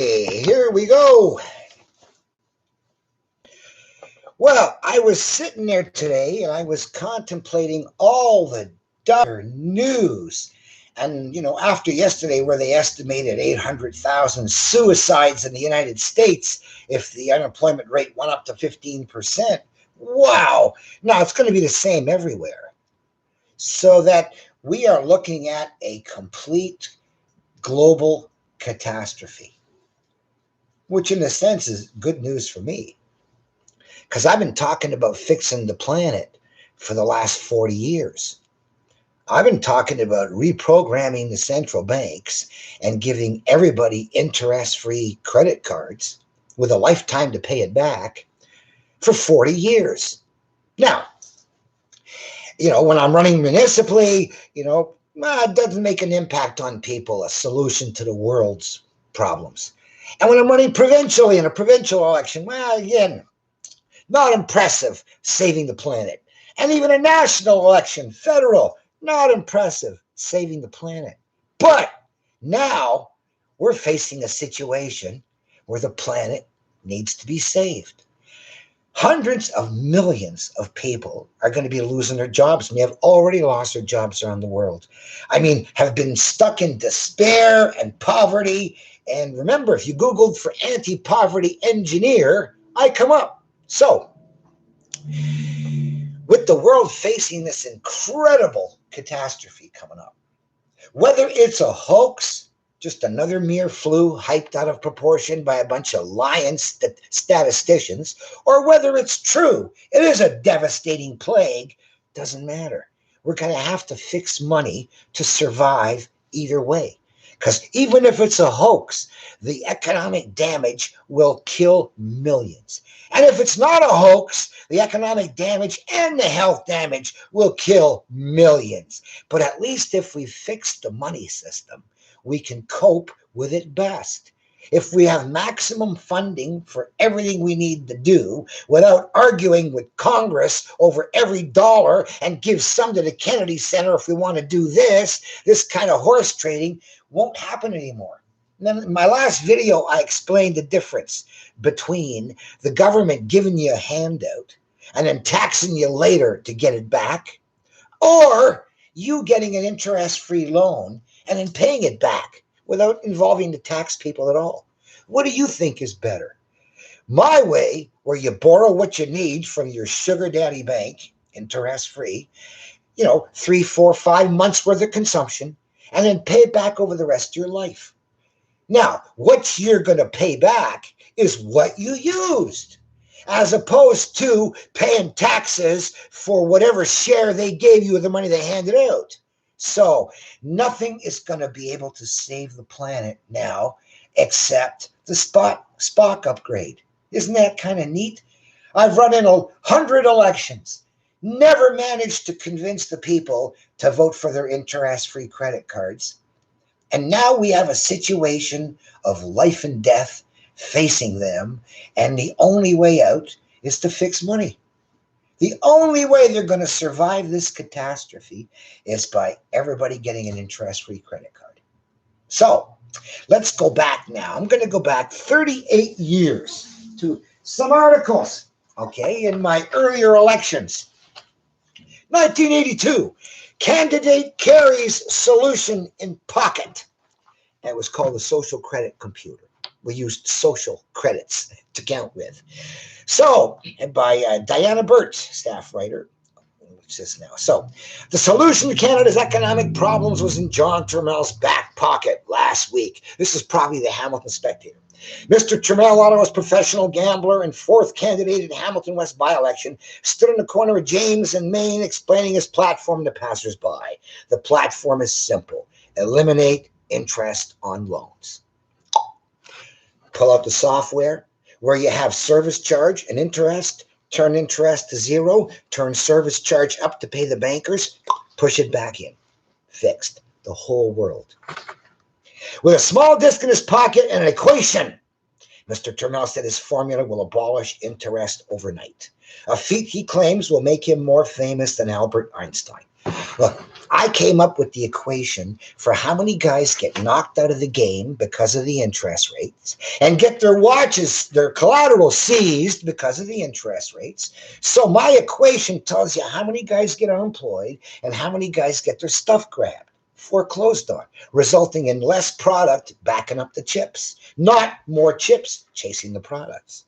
Hey, here we go. Well, I was sitting there today and I was contemplating all the dire news. And, after yesterday, where they estimated 800,000 suicides in the United States if the unemployment rate went up to 15%. Wow. Now it's going to be the same everywhere. So that we are looking at a complete global catastrophe, which in a sense is good news for me. Because I've been talking about fixing the planet for the last 40 years. I've been talking about reprogramming the central banks and giving everybody interest-free credit cards with a lifetime to pay it back for 40 years. Now, when I'm running municipally, it doesn't make an impact on people, a solution to the world's problems. And when I'm running provincially in a provincial election, well, again, not impressive, saving the planet. And even a national election, federal, not impressive, saving the planet. But now we're facing a situation where the planet needs to be saved. Hundreds of millions of people are going to be losing their jobs, and they have already lost their jobs around the world. Have been stuck in despair and poverty. And remember, if you Googled for anti-poverty engineer, I come up. So, with the world facing this incredible catastrophe coming up, whether it's a hoax, just another mere flu hyped out of proportion by a bunch of lying statisticians, or whether it's true, it is a devastating plague, doesn't matter. We're going to have to fix money to survive either way. Because even if it's a hoax, the economic damage will kill millions. And if it's not a hoax, the economic damage and the health damage will kill millions. But at least if we fix the money system, we can cope with it best. If we have maximum funding for everything we need to do without arguing with Congress over every dollar and give some to the Kennedy Center if we want to do this kind of horse trading won't happen anymore. And then in my last video, I explained the difference between the government giving you a handout and then taxing you later to get it back, or you getting an interest-free loan and then paying it back without involving the tax people at all. What do you think is better? My way, where you borrow what you need from your sugar daddy bank, interest-free, 3, 4, 5 months worth of consumption, and then pay it back over the rest of your life. Now, what you're going to pay back is what you used, as opposed to paying taxes for whatever share they gave you of the money they handed out. So nothing is going to be able to save the planet now except the Spock upgrade. Isn't that kind of neat? I've run in 100 elections, never managed to convince the people to vote for their interest-free credit cards. And now we have a situation of life and death facing them, and the only way out is to fix money. The only way they're going to survive this catastrophe is by everybody getting an interest-free credit card. So let's go back now. I'm going to go back 38 years to some articles, in my earlier elections. 1982, candidate carries solution in pocket. That was called the social credit computer. We used social credits to count with. So, and by Diana Burt, staff writer, which is now. So, the solution to Canada's economic problems was in John Turmel's back pocket last week. This is probably the Hamilton Spectator. Mr. Turmel, Ottawa's professional gambler and fourth candidate in Hamilton West by-election, stood in the corner of James and Main explaining his platform to passers-by. The platform is simple. Eliminate interest on loans. Pull out the software where you have service charge and interest, turn interest to zero, turn service charge up to pay the bankers, push it back in. Fixed. The whole world. With a small disk in his pocket and an equation, Mr. Turmel said his formula will abolish interest overnight. A feat he claims will make him more famous than Albert Einstein. Look, I came up with the equation for how many guys get knocked out of the game because of the interest rates and get their watches, their collateral seized because of the interest rates. So my equation tells you how many guys get unemployed and how many guys get their stuff grabbed, foreclosed on, resulting in less product backing up the chips, not more chips chasing the products.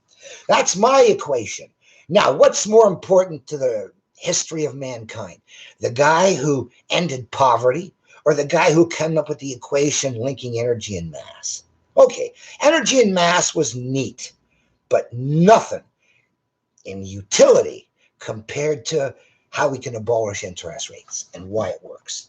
That's my equation. Now, what's more important to the history of mankind? The guy who ended poverty or the guy who came up with the equation linking energy and mass? Okay, energy and mass was neat, but nothing in utility compared to how we can abolish interest rates and why it works.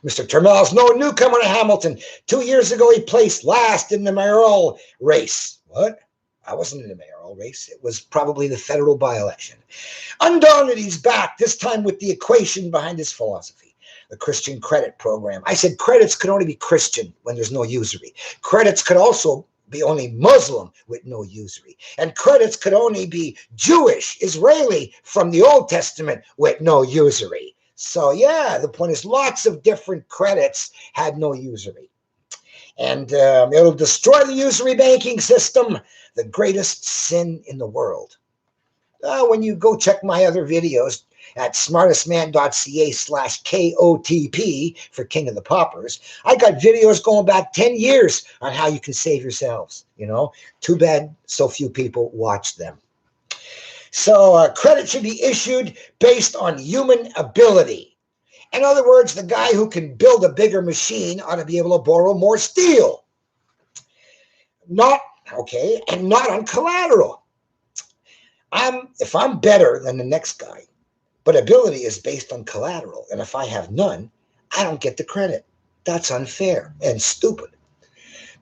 Mr. Turmel is no newcomer to Hamilton. 2 years ago, he placed last in the mayoral race. What? I wasn't in the mayoral race. It was probably the federal by-election. Undaunted, he's back, this time with the equation behind his philosophy, the Christian credit program. I said credits could only be Christian when there's no usury. Credits could also be only Muslim with no usury. And credits could only be Jewish, Israeli from the Old Testament with no usury. So yeah, the point is lots of different credits had no usury. And it'll destroy the usury banking system, the greatest sin in the world. When you go check my other videos at smartestman.ca/KOTP for King of the Paupers, I got videos going back 10 years on how you can save yourselves. You know, too bad so few people watch them. So credit should be issued based on human ability. In other words, the guy who can build a bigger machine ought to be able to borrow more steel. Not on collateral. If I'm better than the next guy, but ability is based on collateral, and if I have none, I don't get the credit. That's unfair and stupid.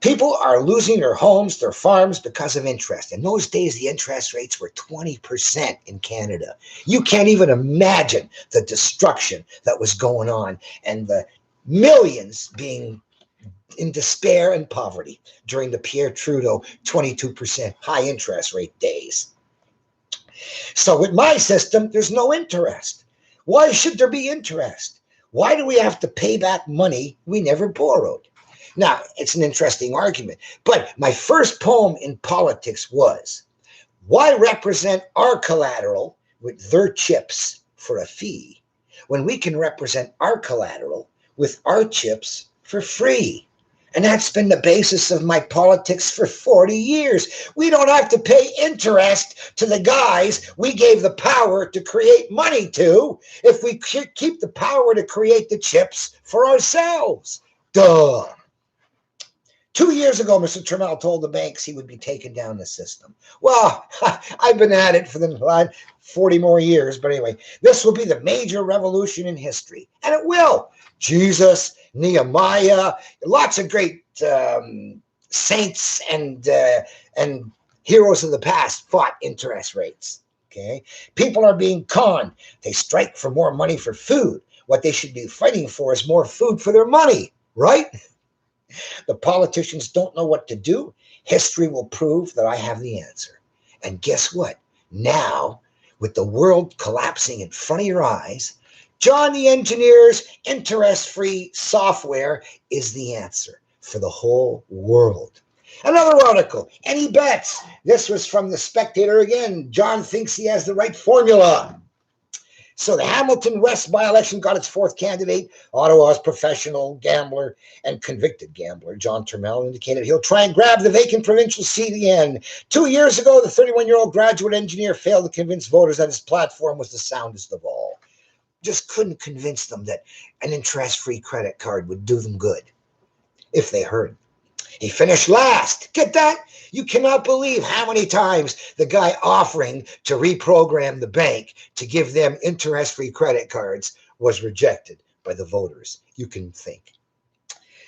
People are losing their homes, their farms because of interest. In those days, the interest rates were 20% in Canada. You can't even imagine the destruction that was going on and the millions being in despair and poverty during the Pierre Trudeau 22% high interest rate days. So with my system, there's no interest. Why should there be interest? Why do we have to pay back money we never borrowed? Now, it's an interesting argument, but my first poem in politics was, why represent our collateral with their chips for a fee when we can represent our collateral with our chips for free? And that's been the basis of my politics for 40 years. We don't have to pay interest to the guys we gave the power to create money to if we keep the power to create the chips for ourselves. Duh. 2 years ago, Mr. Turmel told the banks he would be taking down the system. Well, I've been at it for the last 40 more years, but anyway, this will be the major revolution in history, and it will. Jesus, Nehemiah, lots of great saints and heroes of the past fought interest rates. Okay, people are being conned. They strike for more money for food. What they should be fighting for is more food for their money, right? The politicians don't know what to do. History will prove that I have the answer. And guess what? Now, with the world collapsing in front of your eyes, John the engineer's interest-free software is the answer for the whole world. Another article, any bets? This was from the Spectator again. John thinks he has the right formula. So the Hamilton West by-election got its fourth candidate. Ottawa's professional gambler and convicted gambler, John Turmel, indicated he'll try and grab the vacant provincial seat again. 2 years ago, the 31-year-old graduate engineer failed to convince voters that his platform was the soundest of all. Just couldn't convince them that an interest-free credit card would do them good if they heard. He finished last. Get that? You cannot believe how many times the guy offering to reprogram the bank to give them interest-free credit cards was rejected by the voters. You can think.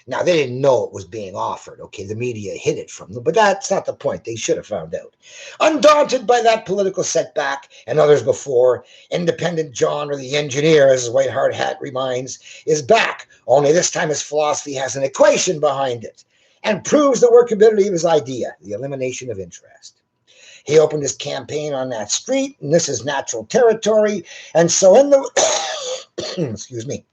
Now, they didn't know it was being offered. Okay, the media hid it from them, but that's not the point. They should have found out. Undaunted by that political setback and others before, Independent John, or the engineer, as his white hard hat reminds, is back. Only this time his philosophy has an equation behind it and proves the workability of his idea, the elimination of interest. He opened his campaign on that street, and this is natural territory. And so in the, excuse me,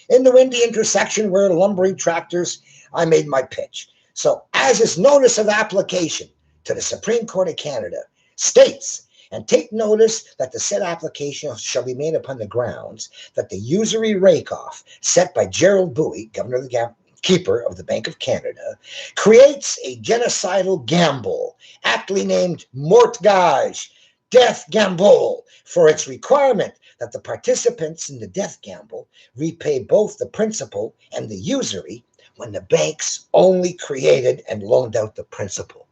In the windy intersection where lumbering tractors, I made my pitch. So, as its notice of application to the Supreme Court of Canada states, and take notice that the said application shall be made upon the grounds that the usury rake-off set by Gerald Bouey, Governor of the Keeper of the Bank of Canada, creates a genocidal gamble, aptly named mort-gage, death gamble, for its requirement that the participants in the death gamble repay both the principal and the usury when the banks only created and loaned out the principal.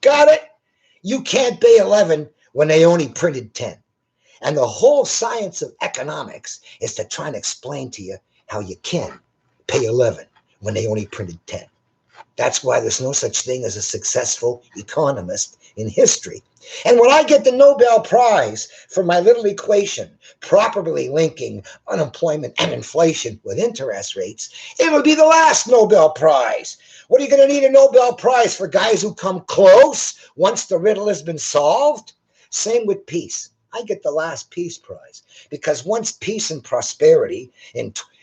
Got it? You can't pay 11 when they only printed 10. And the whole science of economics is to try and explain to you how you can pay 11 when they only printed 10. That's why there's no such thing as a successful economist in history. And when I get the Nobel Prize for my little equation, properly linking unemployment and inflation with interest rates, it'll be the last Nobel Prize. What are you going to need a Nobel Prize for? Guys who come close once the riddle has been solved? Same with peace. I get the last Peace Prize because once peace and prosperity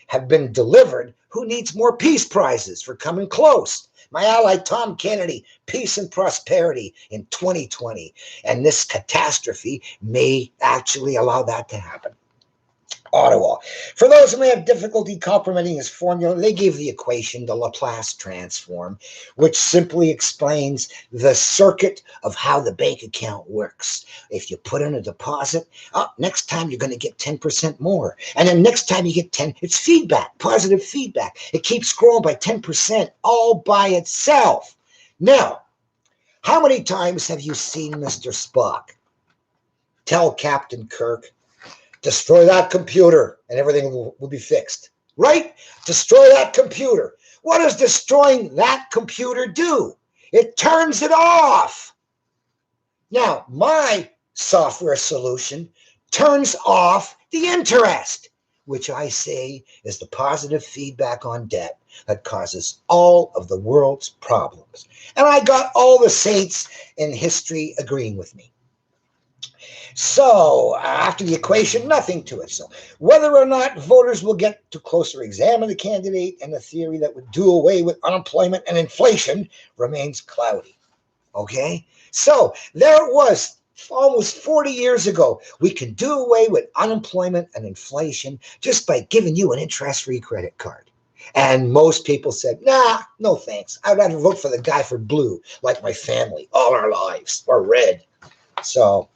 have been delivered, who needs more peace prizes for coming close? My ally Tom Kennedy, peace and prosperity in 2020. And this catastrophe may actually allow that to happen. Ottawa. For those who may have difficulty comprehending his formula, they gave the equation, the Laplace Transform, which simply explains the circuit of how the bank account works. If you put in a deposit, next time you're going to get 10% more. And then next time you get 10, it's feedback, positive feedback. It keeps growing by 10% all by itself. Now, how many times have you seen Mr. Spock tell Captain Kirk, destroy that computer and everything will be fixed, right? Destroy that computer. What does destroying that computer do? It turns it off. Now, my software solution turns off the interest, which I say is the positive feedback on debt that causes all of the world's problems. And I got all the saints in history agreeing with me. So, after the equation, nothing to it. So, whether or not voters will get to closer examine the candidate and the theory that would do away with unemployment and inflation remains cloudy. Okay? So, there it was, almost 40 years ago. We can do away with unemployment and inflation just by giving you an interest-free credit card. And most people said, nah, no thanks. I'd rather vote for the guy for blue, like my family, all our lives, or red. So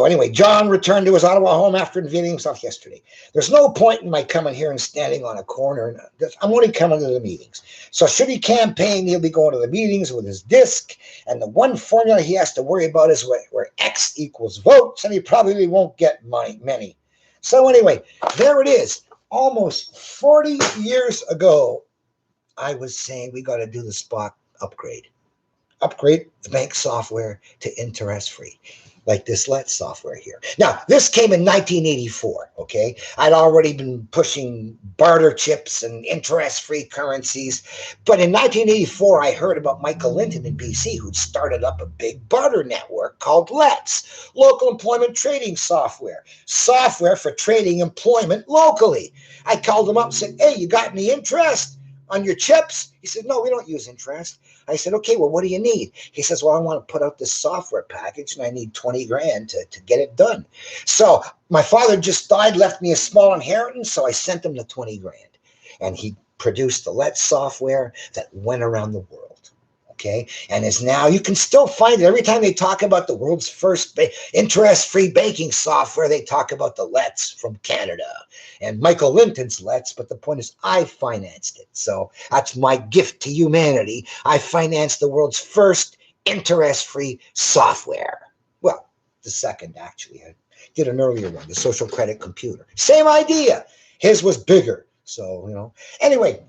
anyway, John returned to his Ottawa home after invading himself yesterday. There's no point in my coming here and standing on a corner. I'm only coming to the meetings. So should he campaign, he'll be going to the meetings with his disc. And the one formula he has to worry about is where X equals votes. And he probably won't get many. So anyway, there it is. Almost 40 years ago, I was saying we got to do the Spock upgrade. Upgrade the bank software to interest-free, like this Let's software here. Now, this came in 1984, okay? I'd already been pushing barter chips and interest-free currencies, but in 1984, I heard about Michael Linton in BC, who'd started up a big barter network called Let's, local employment trading software for trading employment locally. I called him up and said, hey, you got any interest on your chips? He said, no, we don't use interest. I said, okay, well, what do you need? He says, well, I want to put out this software package and I need 20 grand to get it done. So my father just died, left me a small inheritance. So I sent him the 20 grand and he produced the Let's software that went around the world. Okay. And is now, you can still find it. Every time they talk about the world's first interest-free banking software, they talk about the Let's from Canada and Michael Linton's Let's. But the point is, I financed it. So that's my gift to humanity. I financed the world's first interest-free software. Well, the second, actually. I did an earlier one, the social credit computer. Same idea. His was bigger. So, anyway,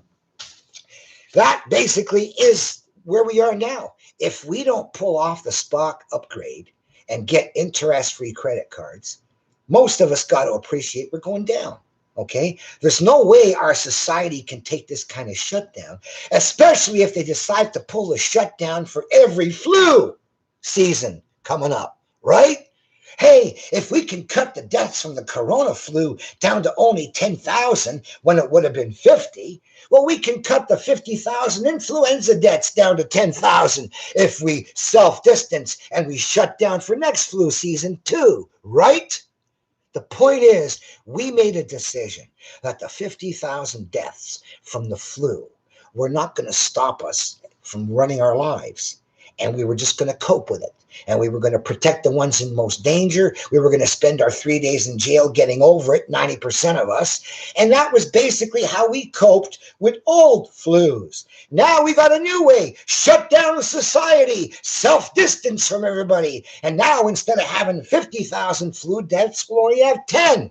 that basically is where we are now. If we don't pull off the Spock upgrade and get interest-free credit cards, most of us got to appreciate we're going down. Okay? There's no way our society can take this kind of shutdown, especially if they decide to pull the shutdown for every flu season coming up, right? Hey, if we can cut the deaths from the corona flu down to only 10,000 when it would have been 50, well, we can cut the 50,000 influenza deaths down to 10,000 if we self-distance and we shut down for next flu season too, right? The point is, we made a decision that the 50,000 deaths from the flu were not going to stop us from running our lives. And we were just going to cope with it. And we were going to protect the ones in most danger. We were going to spend our 3 days in jail getting over it, 90% of us. And that was basically how we coped with old flus. Now we got a new way. Shut down society. Self-distance from everybody. And now instead of having 50,000 flu deaths, we'll only have 10.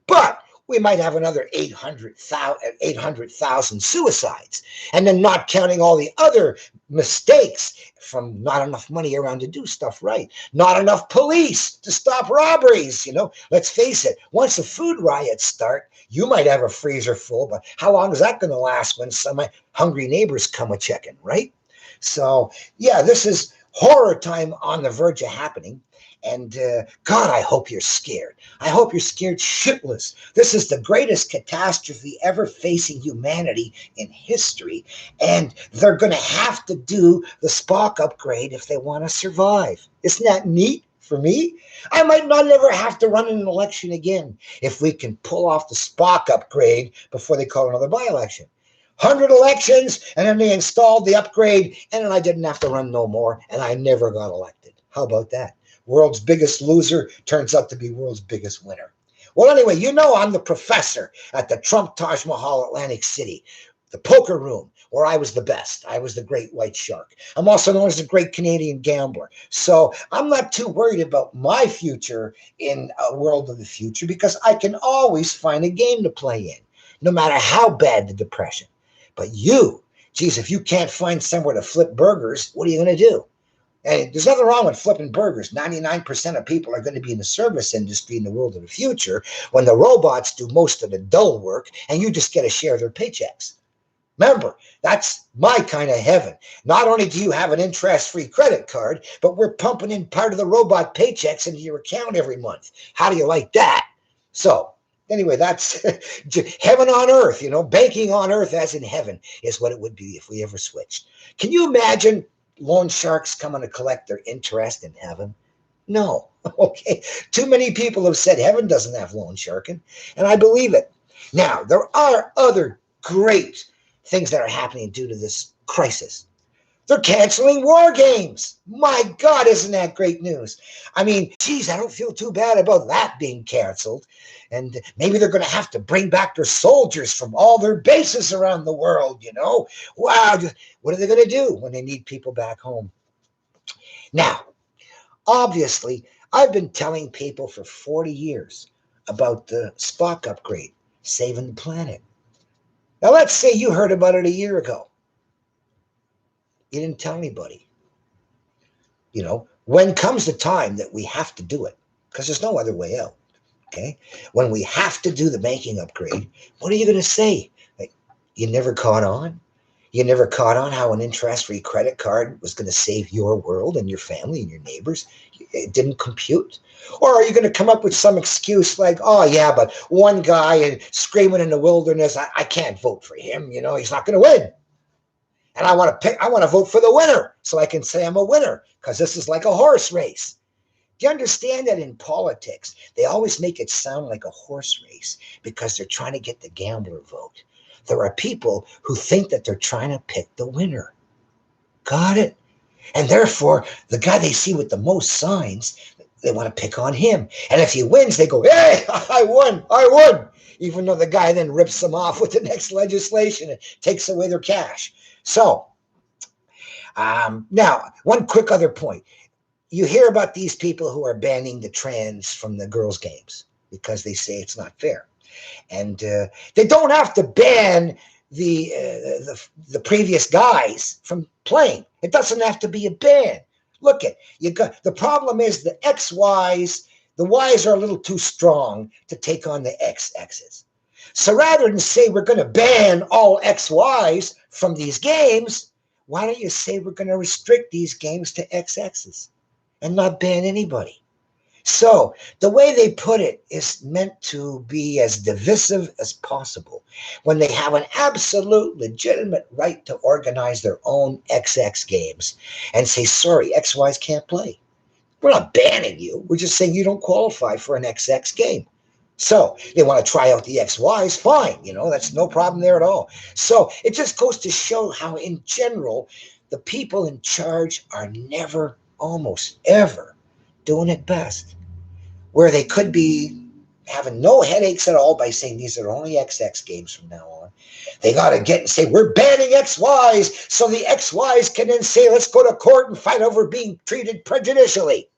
But we might have another 800,000 suicides. And then not counting all the other mistakes from not enough money around to do stuff right. Not enough police to stop robberies. Let's face it, once the food riots start, you might have a freezer full, but how long is that going to last when some hungry neighbors come a checking, right? So, yeah, this is horror time on the verge of happening. And God, I hope you're scared. I hope you're scared shitless. This is the greatest catastrophe ever facing humanity in history. And they're going to have to do the Spock upgrade if they want to survive. Isn't that neat for me? I might not ever have to run an election again if we can pull off the Spock upgrade before they call another by-election. 100 elections, and then they installed the upgrade, and then I didn't have to run no more, and I never got elected. How about that? World's biggest loser turns out to be world's biggest winner. Well, anyway, I'm the professor at the Trump Taj Mahal Atlantic City, the poker room, where I was the best. I was the great white shark. I'm also known as the great Canadian gambler. So I'm not too worried about my future in a world of the future because I can always find a game to play in, no matter how bad the depression. But geez, if you can't find somewhere to flip burgers, what are you going to do? Hey, there's nothing wrong with flipping burgers. 99% of people are going to be in the service industry in the world of the future when the robots do most of the dull work and you just get to share their paychecks. Remember, that's my kind of heaven. Not only do you have an interest-free credit card, but we're pumping in part of the robot paychecks into your account every month. How do you like that? So, anyway, that's heaven on earth, banking on earth as in heaven is what it would be if we ever switched. Can you imagine loan sharks coming to collect their interest in heaven? No. Okay. Too many people have said heaven doesn't have loan sharking, and I believe it. Now, there are other great things that are happening due to this crisis. They're canceling war games. My God, isn't that great news? I mean, geez, I don't feel too bad about that being canceled. And maybe they're going to have to bring back their soldiers from all their bases around the world, Wow, what are they going to do when they need people back home? Now, obviously, I've been telling people for 40 years about the Spock upgrade, saving the planet. Now, let's say you heard about it a year ago. You didn't tell anybody. When comes the time that we have to do it, because there's no other way out, okay? When we have to do the banking upgrade, what are you going to say? Like, you never caught on? You never caught on how an interest-free credit card was going to save your world and your family and your neighbors? It didn't compute? Or are you going to come up with some excuse like, oh, yeah, but one guy and screaming in the wilderness, I can't vote for him, he's not going to win. And I want to vote for the winner so I can say I'm a winner because this is like a horse race. Do you understand that in politics, they always make it sound like a horse race because they're trying to get the gambler vote? There are people who think that they're trying to pick the winner. Got it? And therefore, the guy they see with the most signs, they want to pick on him. And if he wins, they go, hey, I won. Even though the guy then rips them off with the next legislation and takes away their cash. So, now, one quick other point. You hear about these people who are banning the trans from the girls' games because they say it's not fair. And they don't have to ban the previous guys from playing. It doesn't have to be a ban. Look the problem is the XYs, the Ys are a little too strong to take on the XXs. So rather than say we're going to ban all XYs from these games, why don't you say we're going to restrict these games to XXs and not ban anybody? So the way they put it is meant to be as divisive as possible when they have an absolute legitimate right to organize their own XX games and say, sorry, XYs can't play. We're not banning you. We're just saying you don't qualify for an XX game. So they want to try out the XYs, fine. That's no problem there at all. So it just goes to show how, in general, the people in charge are never, almost ever, doing it best. Where they could be having no headaches at all by saying these are only XX games from now on. They got to get and say, we're banning XYs, so the XYs can then say, let's go to court and fight over being treated prejudicially.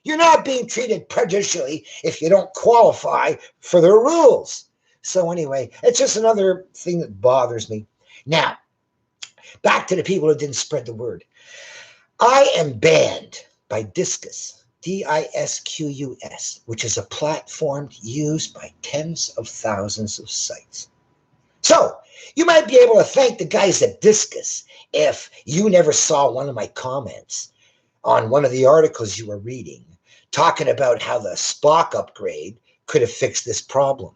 You're not being treated prejudicially if you don't qualify for their rules. So anyway, it's just another thing that bothers me. Now, back to the people who didn't spread the word. I am banned by Disqus, DISQUS, which is a platform used by tens of thousands of sites. So you might be able to thank the guys at Disqus if you never saw one of my comments on one of the articles you were reading, talking about how the Spock upgrade could have fixed this problem.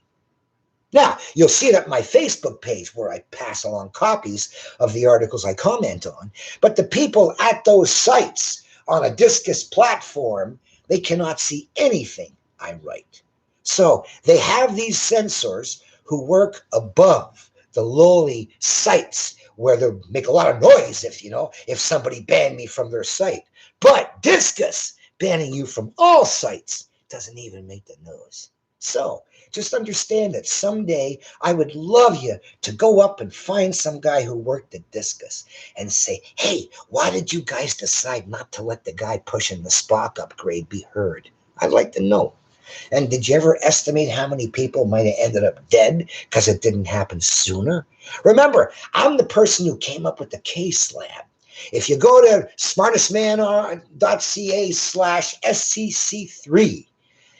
Now, you'll see it at my Facebook page where I pass along copies of the articles I comment on. But the people at those sites on a Disqus platform, they cannot see anything I write. So they have these censors who work above the lowly sites where they make a lot of noise if somebody banned me from their site. But Disqus banning you from all sites doesn't even make the news. So just understand that someday I would love you to go up and find some guy who worked at Disqus and say, hey, why did you guys decide not to let the guy pushing the Spock upgrade be heard? I'd like to know. And did you ever estimate how many people might have ended up dead because it didn't happen sooner? Remember, I'm the person who came up with the K-slab. If you go to smartestman.ca/SCC3,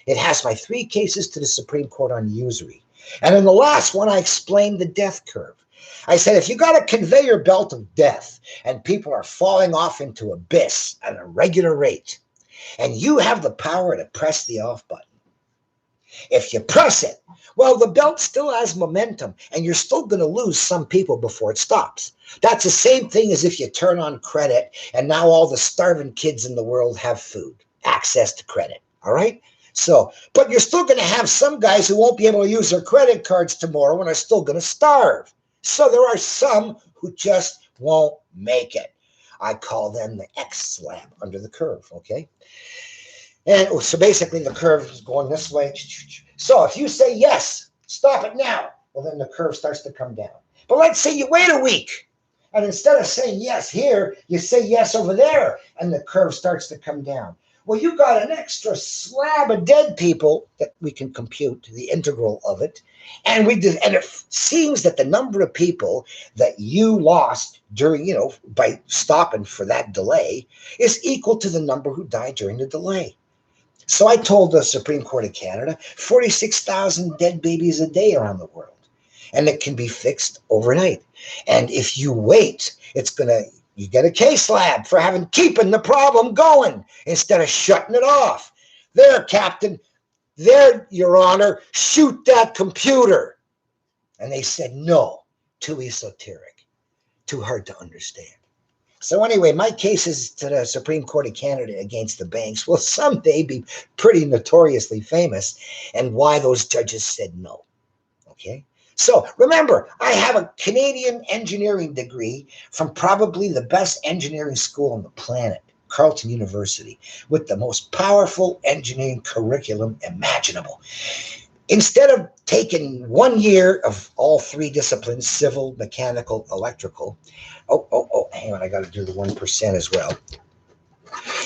it has my 3 cases to the Supreme Court on usury. And in the last one, I explained the death curve. I said, if you got a conveyor belt of death and people are falling off into abyss at a regular rate, and you have the power to press the off button, if you press it, well, the belt still has momentum and you're still going to lose some people before it stops. That's the same thing as if you turn on credit and now all the starving kids in the world have food, access to credit. All right? So, but you're still going to have some guys who won't be able to use their credit cards tomorrow and are still going to starve. So there are some who just won't make it. I call them the X slab under the curve, okay? And so basically the curve is going this way. So if you say yes, stop it now, well, then the curve starts to come down. But let's say you wait a week, and instead of saying yes here, you say yes over there, and the curve starts to come down. Well, you got an extra slab of dead people that we can compute the integral of it. And it seems that the number of people that you lost during, by stopping for that delay is equal to the number who died during the delay. So I told the Supreme Court of Canada, 46,000 dead babies a day around the world. And it can be fixed overnight. And if you wait, you get a K-slab for keeping the problem going instead of shutting it off. There, Captain. There, Your Honor, shoot that computer. And they said, no, too esoteric, too hard to understand. So anyway, my cases to the Supreme Court of Canada against the banks will someday be pretty notoriously famous, and why those judges said no. Okay? So remember, I have a Canadian engineering degree from probably the best engineering school on the planet, Carleton University, with the most powerful engineering curriculum imaginable. Instead of taking 1 year of all 3 disciplines, civil, mechanical, electrical, hang on, I got to do the 1% as well.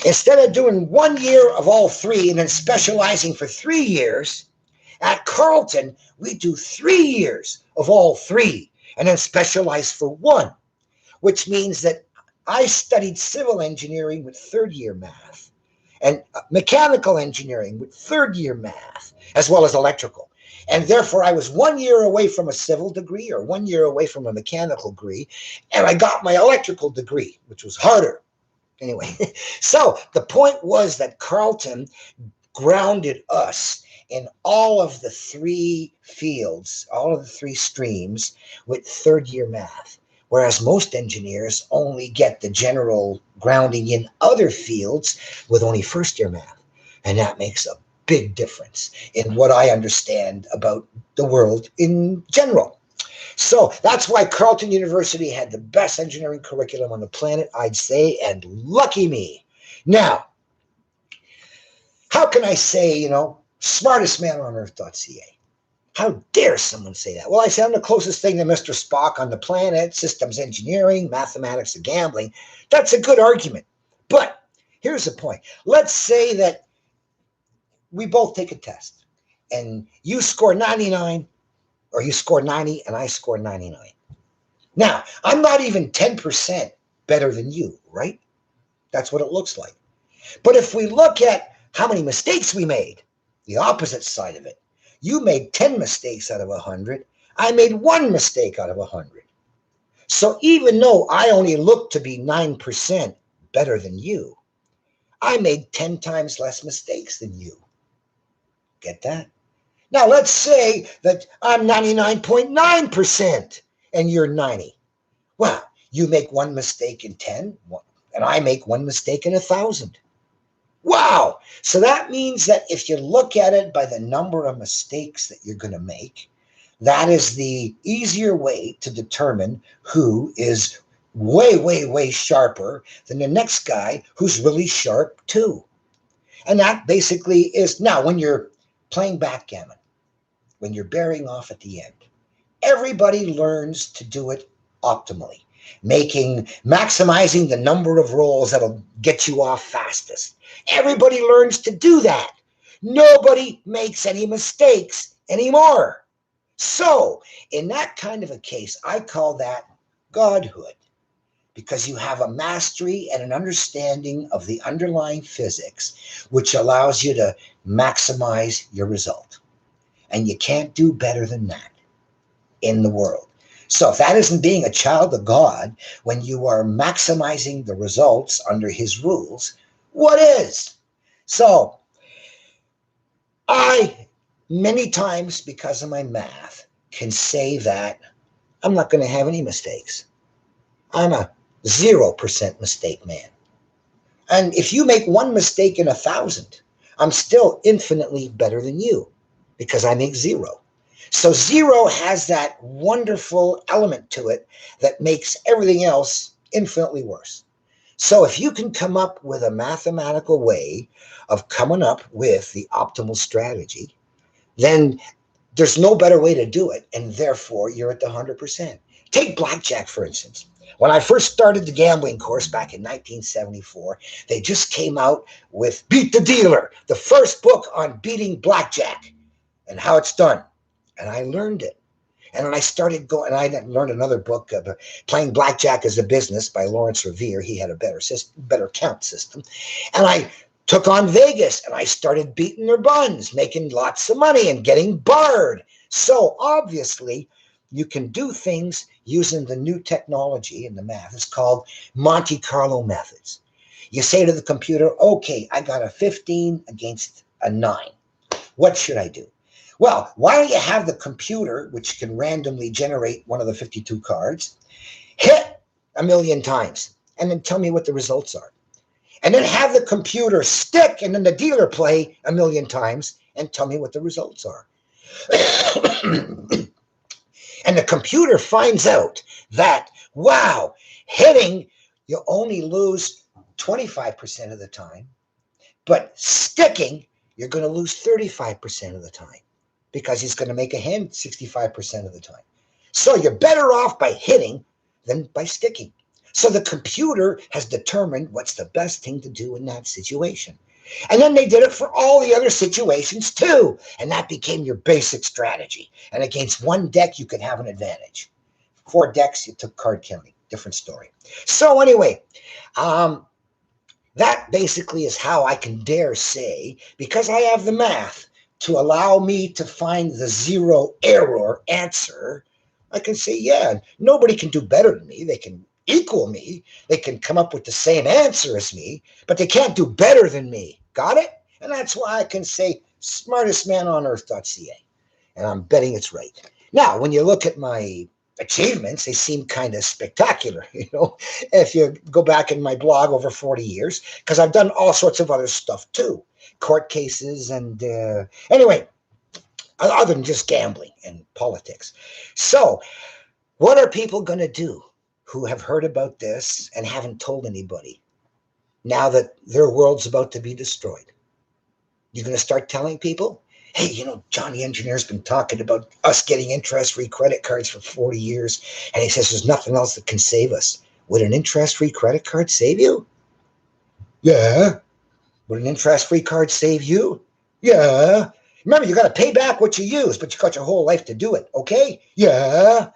Instead of doing 1 year of all 3 and then specializing for 3 years, at Carleton, we do 3 years of all 3 and then specialize for 1, which means that I studied civil engineering with 3rd-year math and mechanical engineering with 3rd-year math, as well as electrical. And therefore, I was 1 year away from a civil degree or 1 year away from a mechanical degree, and I got my electrical degree, which was harder. Anyway, so the point was that Carleton grounded us in all of the three fields, all of the three streams with third year math, whereas most engineers only get the general grounding in other fields with only first year math. And that makes a big difference in what I understand about the world in general. So that's why Carleton University had the best engineering curriculum on the planet, I'd say, and lucky me. Now, how can I say, smartestmanonearth.ca? How dare someone say that? Well, I say I'm the closest thing to Mr. Spock on the planet, systems engineering, mathematics, and gambling. That's a good argument. But here's the point. Let's say that we both take a test and you score 99 or you score 90 and I score 99. Now, I'm not even 10% better than you, right? That's what it looks like. But if we look at how many mistakes we made, the opposite side of it, you made 10 mistakes out of 100. I made 1 mistake out of 100. So even though I only look to be 9% better than you, I made 10 times less mistakes than you. Get that? Now, let's say that I'm 99.9% and you're 90. Well, you make 1 mistake in 10, and I make 1 mistake in 1,000. Wow. So that means that if you look at it by the number of mistakes that you're going to make, that is the easier way to determine who is way, way, way sharper than the next guy who's really sharp too. And that basically is, now when you're playing backgammon, when you're bearing off at the end, everybody learns to do it optimally, maximizing the number of rolls that'll get you off fastest. Everybody learns to do that. Nobody makes any mistakes anymore. So in that kind of a case, I call that godhood, because you have a mastery and an understanding of the underlying physics, which allows you to maximize your result. And you can't do better than that in the world. So if that isn't being a child of God, when you are maximizing the results under his rules, what is? So I, many times because of my math, can say that I'm not going to have any mistakes. I'm a 0% mistake man. And if you make 1 mistake in 1,000, I'm still infinitely better than you because I make 0. So 0 has that wonderful element to it that makes everything else infinitely worse. So if you can come up with a mathematical way of coming up with the optimal strategy, then there's no better way to do it, and therefore you're at the 100%. Take blackjack, for instance. When I first started the gambling course back in 1974, they just came out with Beat the Dealer, the first book on beating blackjack and how it's done. And I learned it. And when I started going, and I learned another book, Playing Blackjack as a Business by Lawrence Revere. He had a better count system. And I took on Vegas and I started beating their buns, making lots of money and getting barred. So obviously, you can do things using the new technology in the math. It's called Monte Carlo methods. You say to the computer, okay, I got a 15 against a 9. What should I do? Well, why don't you have the computer, which can randomly generate one of the 52 cards, hit 1,000,000 times, and then tell me what the results are. And then have the computer stick, and then the dealer play 1,000,000 times, and tell me what the results are. And the computer finds out that, wow, hitting, you only lose 25% of the time, but sticking, you're going to lose 35% of the time, because he's going to make a hand 65% of the time. So you're better off by hitting than by sticking. So the computer has determined what's the best thing to do in that situation. And then they did it for all the other situations too. And that became your basic strategy. And against 1 deck, you could have an advantage. 4 decks, you took card counting. Different story. So anyway, that basically is how I can dare say, because I have the math to allow me to find the 0 error answer, I can say, yeah, nobody can do better than me. They can equal me. They can come up with the same answer as me, but they can't do better than me. Got it? And that's why I can say smartestmanonearth.ca. And I'm betting it's right. Now, when you look at my achievements, they seem kind of spectacular, if you go back in my blog over 40 years, because I've done all sorts of other stuff too, court cases and anyway, other than just gambling and politics. So what are people going to do who have heard about this and haven't told anybody now that their world's about to be destroyed? You're going to start telling people, hey, Johnny Engineer's been talking about us getting interest-free credit cards for 40 years, and he says there's nothing else that can save us. Would an interest-free credit card save you? Yeah. Would an interest-free card save you? Yeah. Remember, you got to pay back what you use, but you got your whole life to do it, okay? Yeah.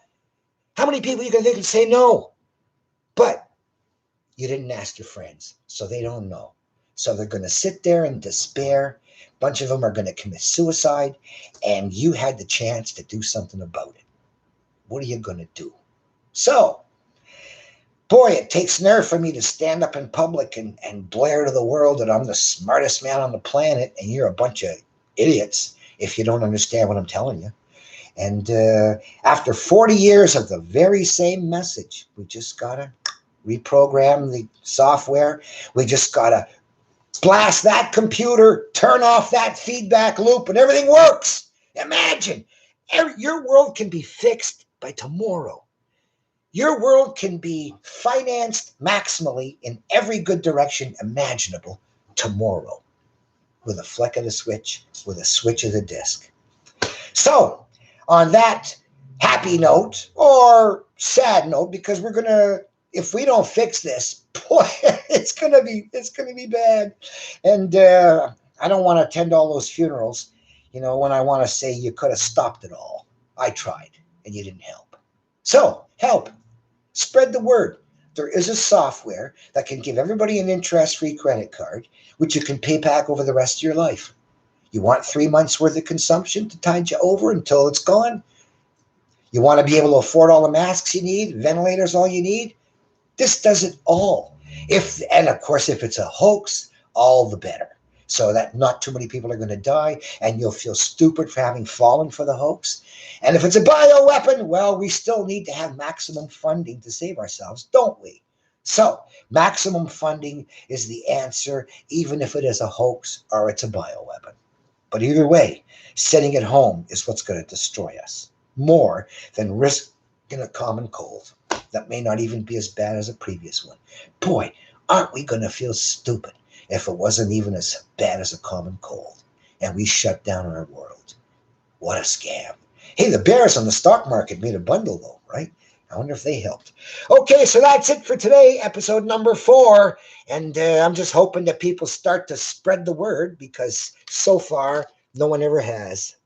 How many people you can think and say no? But you didn't ask your friends, so they don't know. So they're going to sit there in despair. A bunch of them are going to commit suicide, and you had the chance to do something about it. What are you going to do? So, boy, it takes nerve for me to stand up in public and blare to the world that I'm the smartest man on the planet, and you're a bunch of idiots if you don't understand what I'm telling you. And after 40 years of the very same message, we just got to reprogram the software. We just got to blast that computer, turn off that feedback loop, and everything works. Imagine, your world can be fixed by tomorrow. Your world can be financed maximally in every good direction imaginable tomorrow with a flick of the switch, with a switch of the disk. So, on that happy note or sad note, because we're going to, if we don't fix this, boy, it's gonna be bad. And I don't want to attend all those funerals, when I want to say you could have stopped it all. I tried, and you didn't help. So help, spread the word. There is a software that can give everybody an interest-free credit card, which you can pay back over the rest of your life. You want 3 months worth of consumption to tide you over until it's gone? You want to be able to afford all the masks you need, ventilators, all you need? This does it all. And of course, if it's a hoax, all the better. So that not too many people are going to die, and you'll feel stupid for having fallen for the hoax. And if it's a bioweapon, well, we still need to have maximum funding to save ourselves, don't we? So maximum funding is the answer, even if it is a hoax or it's a bioweapon. But either way, sitting at home is what's going to destroy us more than risking a common cold that may not even be as bad as a previous one. Boy, aren't we going to feel stupid if it wasn't even as bad as a common cold and we shut down our world? What a scam. Hey, the bears on the stock market made a bundle though, right? I wonder if they helped. Okay, so that's it for today, episode number 4. And I'm just hoping that people start to spread the word, because so far, no one ever has.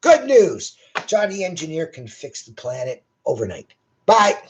Good news. Johnny Engineer can fix the planet overnight. Bye.